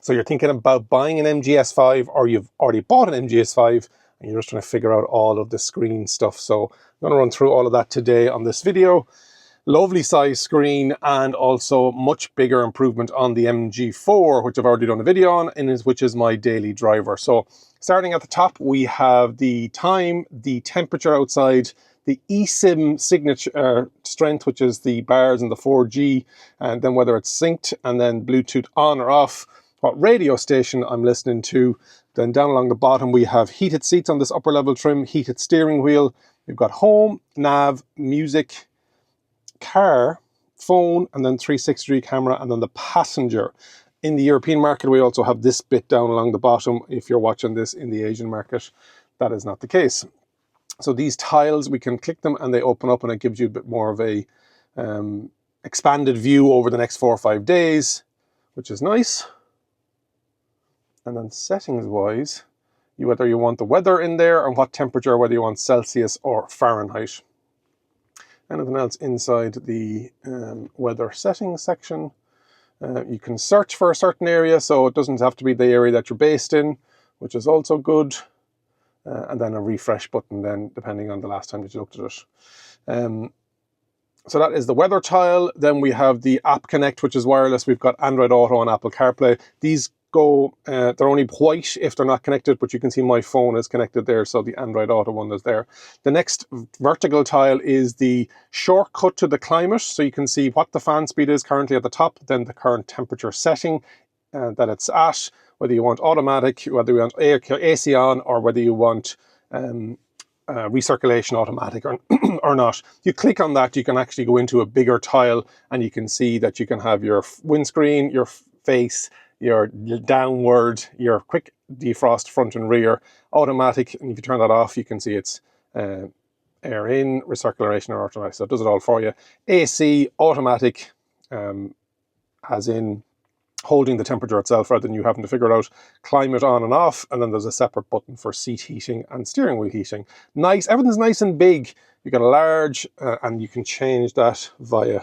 So you're thinking about buying an MGS5, or you've already bought an MGS5 and you're just trying to figure out all of the screen stuff. So I'm going to run through all of that today on this video. Lovely size screen, and also much bigger improvement on the MG4, which I've already done a video on, and which is my daily driver. So starting at the top, we have the time, the temperature outside, the eSIM signature strength, which is the bars and the 4G, and then whether it's synced, and then Bluetooth on or off, what radio station I'm listening to. Then down along the bottom, we have heated seats on this upper level trim, heated steering wheel. We've got home, nav, music, car, phone, and then 360-degree camera, and then the passenger. In the European market, we also have this bit down along the bottom. If you're watching this in the Asian market, that is not the case. So these tiles, we can click them and they open up, and it gives you a bit more of a expanded view over the next 4 or 5 days, which is nice. And then settings wise, whether you want the weather in there and what temperature, whether you want Celsius or Fahrenheit. Anything else inside the weather settings section? You can search for a certain area, so it doesn't have to be the area that you're based in, which is also good. And then a refresh button then, depending on the last time that you looked at it. So that is the weather tile. Then we have the App Connect, which is wireless. We've got Android Auto and Apple CarPlay. These go, they're only white if they're not connected, but you can see my phone is connected there, so the Android Auto one is there. The next vertical tile is the shortcut to the climate, so you can see what the fan speed is currently at the top, then the current temperature setting that it's at, whether you want automatic, whether you want AC on, or whether you want recirculation automatic or not. You click on that, you can actually go into a bigger tile, and you can see that you can have your windscreen, your face, your downward, your quick defrost front and rear, automatic, and if you turn that off, you can see it's air in, recirculation, or automatic, so it does it all for you. AC, automatic, as in holding the temperature itself rather than you having to figure it out. Climate on and off, and then there's a separate button for seat heating and steering wheel heating. Nice, everything's nice and big. You got a large, and you can change that via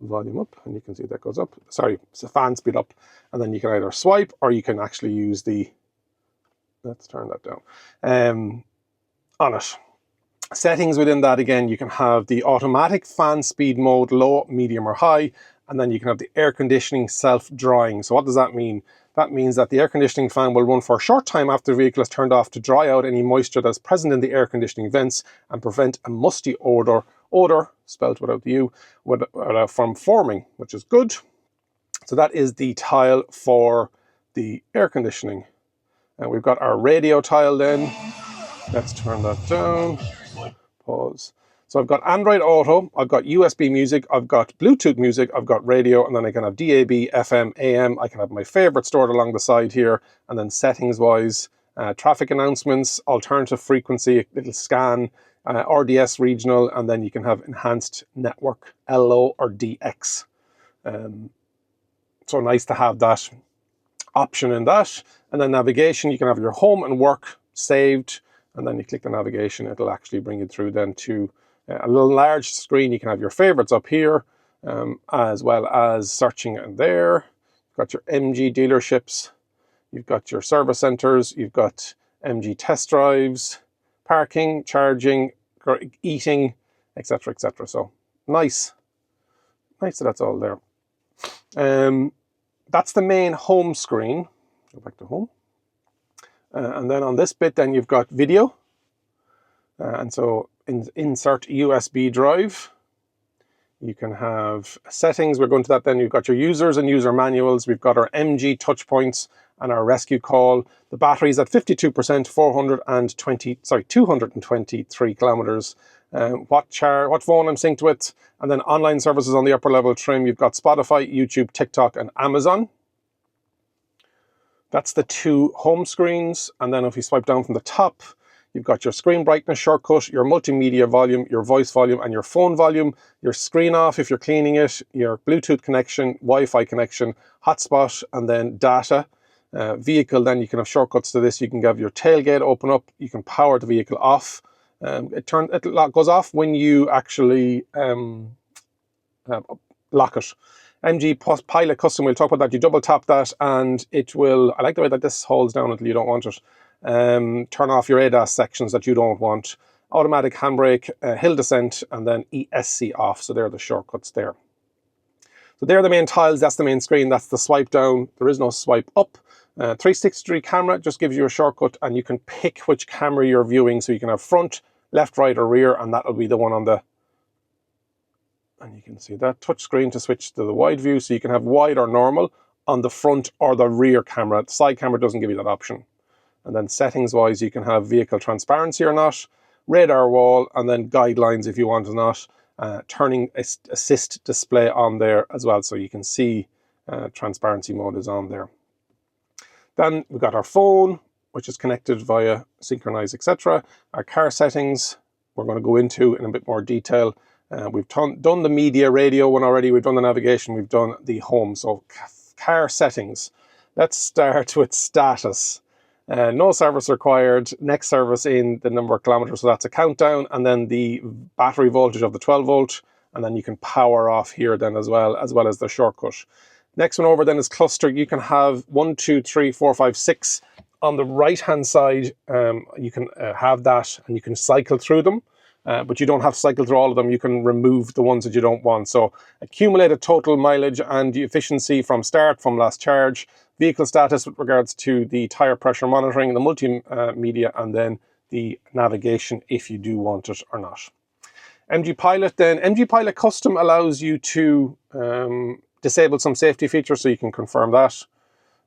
volume up, and you can see that goes up. Sorry, it's a fan speed up, and then you can either swipe, or you can actually use the, let's turn that down, on it. Settings within that, again, you can have the automatic fan speed mode, low, medium, or high, and then you can have the air conditioning self-drying. So what does that mean? That means that the air conditioning fan will run for a short time after the vehicle is turned off to dry out any moisture that's present in the air conditioning vents and prevent a musty odor, spelled without the U, from forming, which is good. So that is the tile for the air conditioning. And we've got our radio tile then. Let's turn that down. Pause. So I've got Android Auto, I've got USB music, I've got Bluetooth music, I've got radio, and then I can have DAB, FM, AM. I can have my favorite stored along the side here. And then settings wise, traffic announcements, alternative frequency, little scan, RDS regional, and then you can have enhanced network, LO or DX. So nice to have that option in that. And then navigation, you can have your home and work saved, and then you click the navigation, it'll actually bring you through then to a little large screen. You can have your favorites up here, as well as searching in there. You've got your MG dealerships, you've got your service centers, you've got MG test drives, parking, charging, eating, etc., etc. So nice that that's all there. That's the main home screen. Go back to home, and then on this bit, then you've got video, and so insert USB drive. You can have settings. We're going to that then. You've got your users and user manuals. We've got our MG touch points and our rescue call. The battery's at 52%, 223 kilometers. What phone I'm synced with, and then online services on the upper level trim. You've got Spotify, YouTube, TikTok, and Amazon. That's the two home screens. And then if you swipe down from the top, you've got your screen brightness shortcut, your multimedia volume, your voice volume, and your phone volume, your screen off if you're cleaning it, your Bluetooth connection, Wi-Fi connection, hotspot, and then data. Vehicle, then you can have shortcuts to this. You can have your tailgate open up. You can power the vehicle off. It goes off when you actually lock it. MG Pilot Custom, we'll talk about that. You double tap that and it will, I like the way that this holds down until you don't want it. Turn off your ADAS sections that you don't want. Automatic handbrake, hill descent, and then ESC off. So there are the shortcuts there. So there are the main tiles, that's the main screen, that's the swipe down. There is no swipe up. 360-degree camera just gives you a shortcut, and you can pick which camera you're viewing. So you can have front, left, right, or rear, and that'll be the one on the, and you can see that touch screen to switch to the wide view. So you can have wide or normal on the front or the rear camera. The side camera doesn't give you that option. And then settings wise, you can have vehicle transparency or not, radar wall, and then guidelines if you want or not. Turning assist display on there as well, so you can see transparency mode is on there. Then we've got our phone, which is connected via synchronize, etc. Our car settings, we're going to go into in a bit more detail. We've done the media radio one already, we've done the navigation, we've done the home. So car settings, let's start with status. No service required, next service in the number of kilometers, so that's a countdown, and then the battery voltage of the 12 volt, and then you can power off here then as well as the shortcut. Next one over then is cluster. You can have 1, 2, 3, 4, 5, 6 on the right hand side. You can have that and you can cycle through them, but you don't have to cycle through all of them. You can remove the ones that you don't want. So accumulated total mileage and the efficiency from start, from last charge, vehicle status with regards to the tire pressure monitoring, the multimedia, and then the navigation if you do want it or not. MG Pilot then, MG Pilot Custom allows you to disable some safety features, so you can confirm that.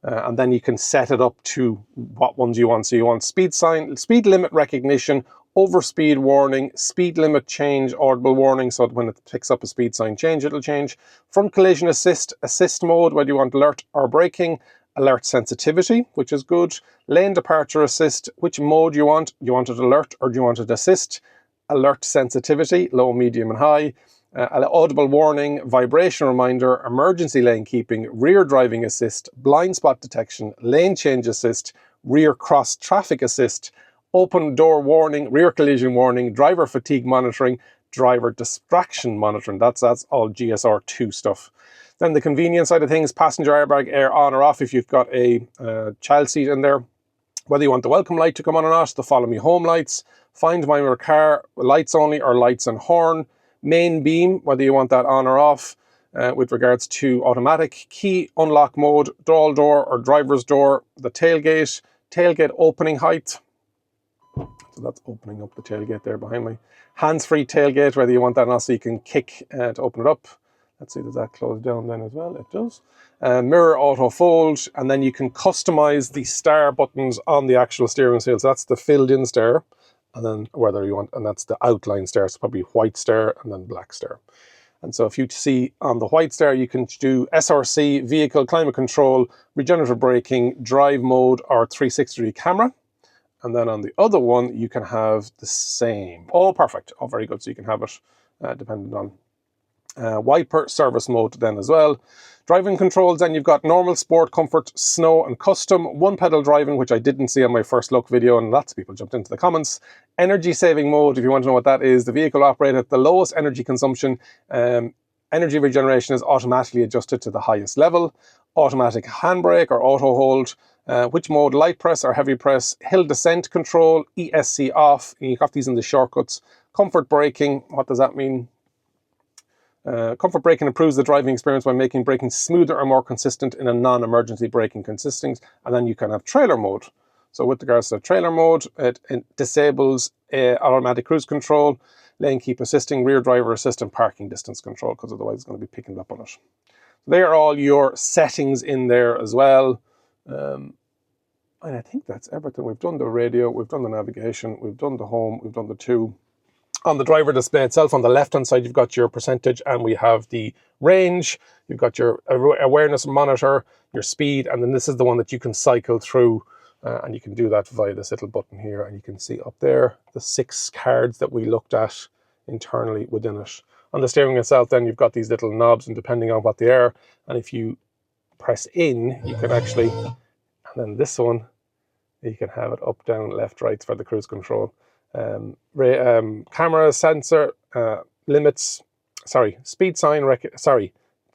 And then you can set it up to what ones you want. So you want speed sign, speed limit recognition, overspeed warning, speed limit change, audible warning, so that when it picks up a speed sign change, it'll change. Front collision assist mode, whether you want alert or braking, alert sensitivity, which is good. Lane departure assist, which mode you want. Do you want it alert or do you want it assist? Alert sensitivity, low, medium, and high. Audible warning, vibration reminder, emergency lane keeping, rear driving assist, blind spot detection, lane change assist, rear cross traffic assist, open door warning, rear collision warning, driver fatigue monitoring, driver distraction monitoring. That's all GSR2 stuff. Then the convenience side of things, passenger airbag air on or off if you've got a child seat in there. Whether you want the welcome light to come on or not, the follow me home lights, find my car, lights only or lights and horn, main beam, whether you want that on or off, with regards to automatic, key unlock mode, dual door or driver's door, the tailgate opening height. So that's opening up the tailgate there behind me. Hands-free tailgate, whether you want that or not, so you can kick to open it up. Let's see, does that close down then as well? It does. Mirror auto fold, and then you can customize the star buttons on the actual steering wheel. So that's the filled-in star, and then whether you want, and that's the outline star, so probably white star and then black star. And so if you see on the white star, you can do SRC, vehicle, climate control, regenerative braking, drive mode, or 360-degree camera. And then on the other one, you can have the same. Oh, perfect. Oh, very good. So you can have it depending on wiper service mode then as well. Driving controls, then you've got normal, sport, comfort, snow, and custom. One pedal driving, which I didn't see on my first look video, and lots of people jumped into the comments. Energy saving mode, if you want to know what that is, the vehicle operated at the lowest energy consumption. Energy regeneration is automatically adjusted to the highest level. Automatic handbrake or auto hold. Which mode, light press or heavy press. Hill descent control, ESC off. And you've got these in the shortcuts. Comfort braking, what does that mean? Comfort braking improves the driving experience by making braking smoother and more consistent in a non-emergency braking consisting. And then you can have trailer mode. So with regards to trailer mode, it disables automatic cruise control, lane keep assisting, rear driver assist, and parking distance control, because otherwise it's going to be picking up on it. So they are all your settings in there as well. And I think that's everything. We've done the radio, we've done the navigation, we've done the home, we've done the two. On the driver display itself, on the left-hand side, you've got your percentage, and we have the range. You've got your awareness monitor, your speed, and then this is the one that you can cycle through, and you can do that via this little button here, and you can see up there the 6 cards that we looked at internally within it. On the steering itself, then you've got these little knobs, and depending on what they are, and if you press in, you can actually, and then this one, you can have it up, down, left, right for the cruise control. Camera sensor limits, speed sign,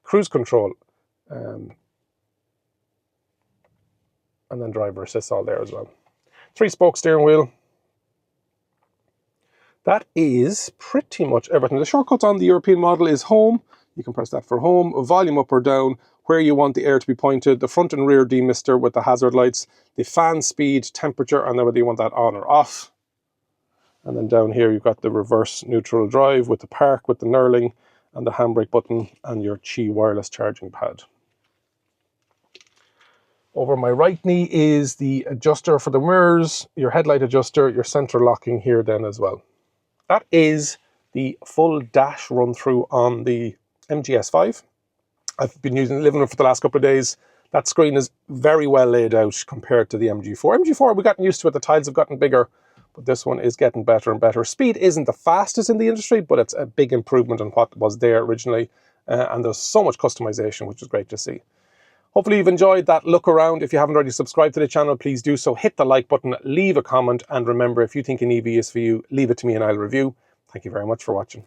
cruise control, and then driver assist all there as well. 3-spoke steering wheel. That is pretty much everything. The shortcuts on the European model is home. You can press that for home, volume up or down, where you want the air to be pointed, the front and rear demister with the hazard lights, the fan speed, temperature, and then whether you want that on or off. And then down here you've got the reverse neutral drive with the park, with the knurling, and the handbrake button, and your Qi wireless charging pad. Over my right knee is the adjuster for the mirrors, your headlight adjuster, your center locking here then as well. That is the full dash run through on the MGS5. I've been living it for the last couple of days. That screen is very well laid out compared to the MG4. MG4, we've gotten used to it, the tiles have gotten bigger, but this one is getting better and better. Speed isn't the fastest in the industry, but it's a big improvement on what was there originally. And there's so much customization, which is great to see. Hopefully you've enjoyed that look around. If you haven't already subscribed to the channel, please do so. Hit the like button, leave a comment, and remember, if you think an EV is for you, leave it to me and I'll review. Thank you very much for watching.